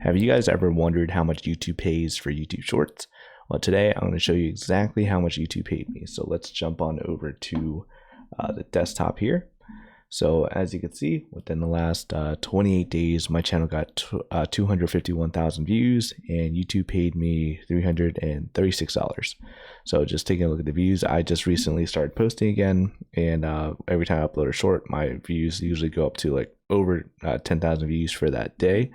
Have you guys ever wondered how much YouTube pays for YouTube Shorts? Well, today I'm going to show you exactly how much YouTube paid me. So let's jump on over to the desktop here. So as you can see, within the last 28 days, my channel got 251,000 views and YouTube paid me $336. So just taking a look at the views, I just recently started posting again, and every time I upload a short, my views usually go up to like over 10,000 views for that day.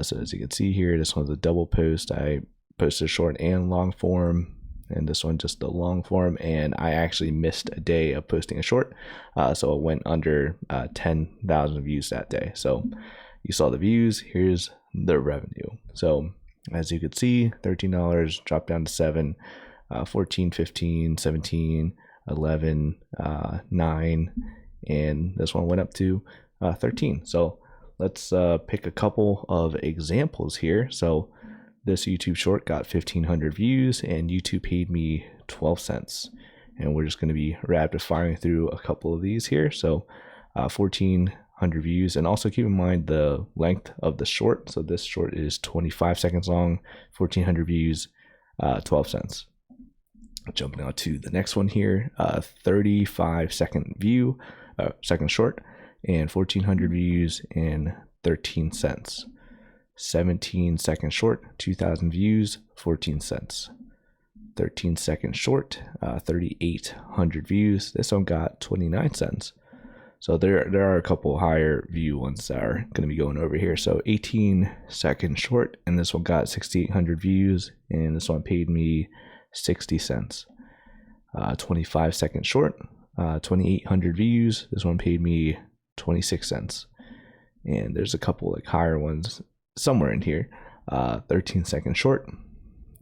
So as you can see here, this one's a double post. I posted a short and long form, and this one just the long form, and I actually missed a day of posting a short, so it went under 10,000 views that day. So you saw the views, here's the revenue. So as you could see, $13 dropped down to 7, 14, 15, 17, 11, 9, and this one went up to 13. So let's pick a couple of examples here. So this YouTube short got 1,500 views and YouTube paid me 12 cents. And we're just going to be rapid firing through a couple of these here. So 1,400 views, and also keep in mind the length of the short. So this short is 25 seconds long, 1,400 views, 12 cents. Jumping on to the next one here, 35-second view, second short, and 1,400 views and 13 cents. 17-second short, 2,000 views, 14 cents. 13-second short, 3,800 views. This one got 29 cents. So there are a couple higher view ones that are going to be going over here. So 18-second short, and this one got 6,800 views, and this one paid me 60 cents. 25-second short, 2,800 views. This one paid me 26 cents. And there's a couple like higher ones somewhere in here. 13-second short,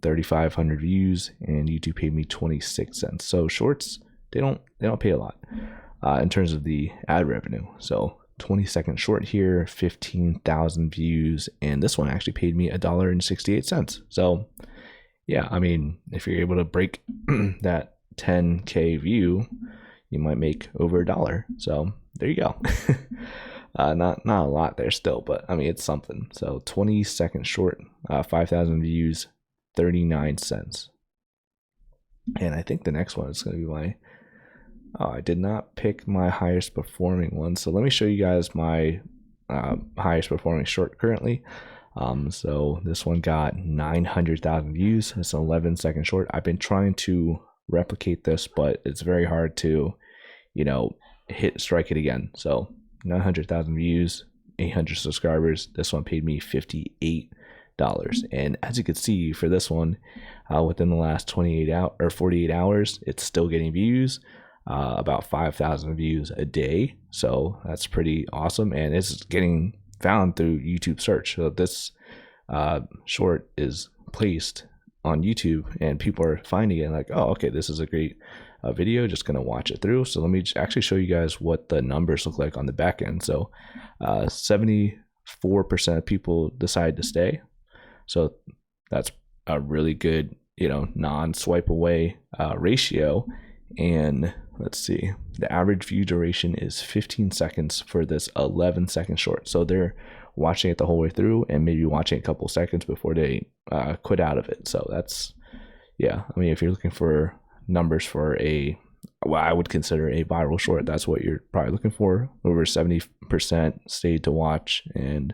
3,500 views, and YouTube paid me 26 cents. So shorts, they don't pay a lot in terms of the ad revenue. So 20-second short here, 15,000 views, and this one actually paid me $1.68. So yeah, I mean, if you're able to break that 10K view, you might make over $1. So there you go. Not a lot there still, but I mean, it's something. So 20-second short, 5,000 views, 39 cents. And I think the next one is going to be my, I did not pick my highest performing one. So let me show you guys my highest performing short currently. So this one got 900,000 views. It's an 11-second short. I've been trying to replicate this, but it's very hard to, strike it again. So 900,000 views, 800 subscribers. This one paid me $58. And as you can see for this one, within the last 48 hours, it's still getting views, about 5,000 views a day. So that's pretty awesome. And it's getting found through YouTube search. So this short is placed on YouTube and people are finding it like, oh, okay, this is a great video, just gonna watch it through. So let me actually show you guys what the numbers look like on the back end. So 74% of people decide to stay. So that's a really good, non-swipe away ratio. And let's see, the average view duration is 15 seconds for this 11-second short. So they're watching it the whole way through and maybe watching a couple seconds before they quit out of it. So that's, yeah, I mean, if you're looking for numbers for what I would consider a viral short, that's what you're probably looking for. Over 70% stayed to watch, and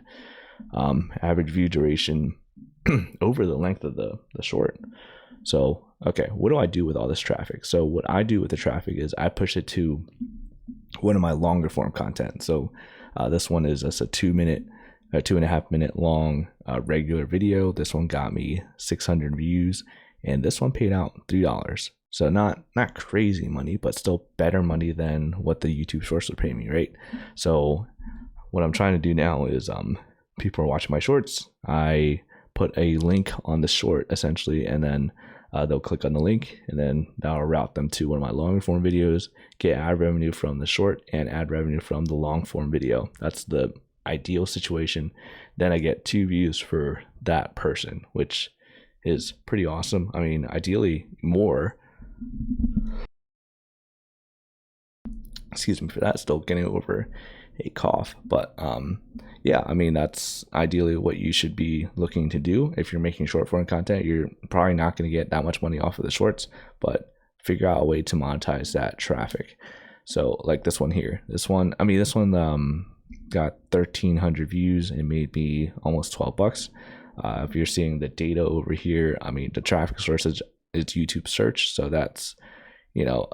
average view duration over the length of the short. So, okay, what do I do with all this traffic? So what I do with the traffic is I push it to one of my longer form content. So this one is just a 2.5 minute long regular video. This one got me 600 views, and this one paid out $3. So not crazy money, but still better money than what the YouTube shorts would pay me, right? So what I'm trying to do now is people are watching my shorts. I put a link on the short essentially, and then they'll click on the link, and then that'll route them to one of my longer form videos, get ad revenue from the short and ad revenue from the long form video. That's the ideal situation. Then I get 2 views for that person, which is pretty awesome. I mean, ideally more. Excuse me for that. Still getting over a cough. But yeah, I mean, that's ideally what you should be looking to do. If you're making short form content, you're probably not going to get that much money off of the shorts, but figure out a way to monetize that traffic. So like this one here, this one got 1,300 views and made me almost $12. If you're seeing the data over here, I mean, the traffic source is YouTube search. So that's, you know,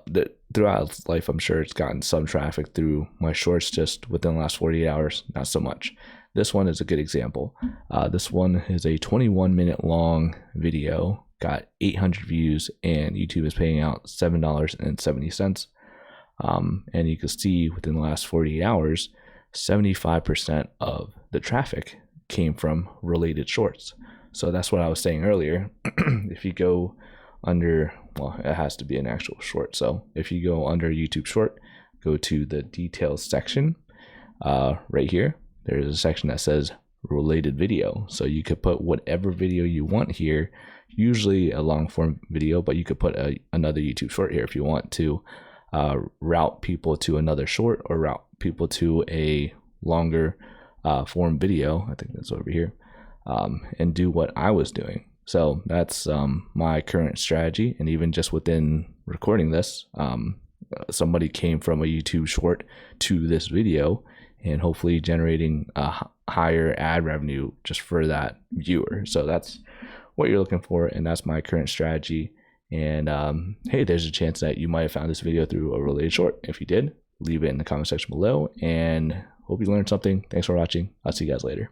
throughout its life, I'm sure it's gotten some traffic through my shorts. Just within the last 48 hours, not so much. This one is a good example. This one is a 21-minute long video, got 800 views, and YouTube is paying out $7.70. And you can see within the last 48 hours, 75% of the traffic came from related shorts. So that's what I was saying earlier. If you go under, well, it has to be an actual short. So if you go under YouTube short, go to the details section. Right here, there's a section that says related video. So you could put whatever video you want here, usually a long form video, but you could put another YouTube short here if you want to route people to another short or route people to a longer form video. I think that's over here, and do what I was doing. So that's my current strategy. And even just within recording this, somebody came from a YouTube short to this video, and hopefully generating a higher ad revenue just for that viewer. So that's what you're looking for, and that's my current strategy. And hey, there's a chance that you might have found this video through a related short. If you did, leave it in the comment section below, and hope you learned something. Thanks for watching. I'll see you guys later.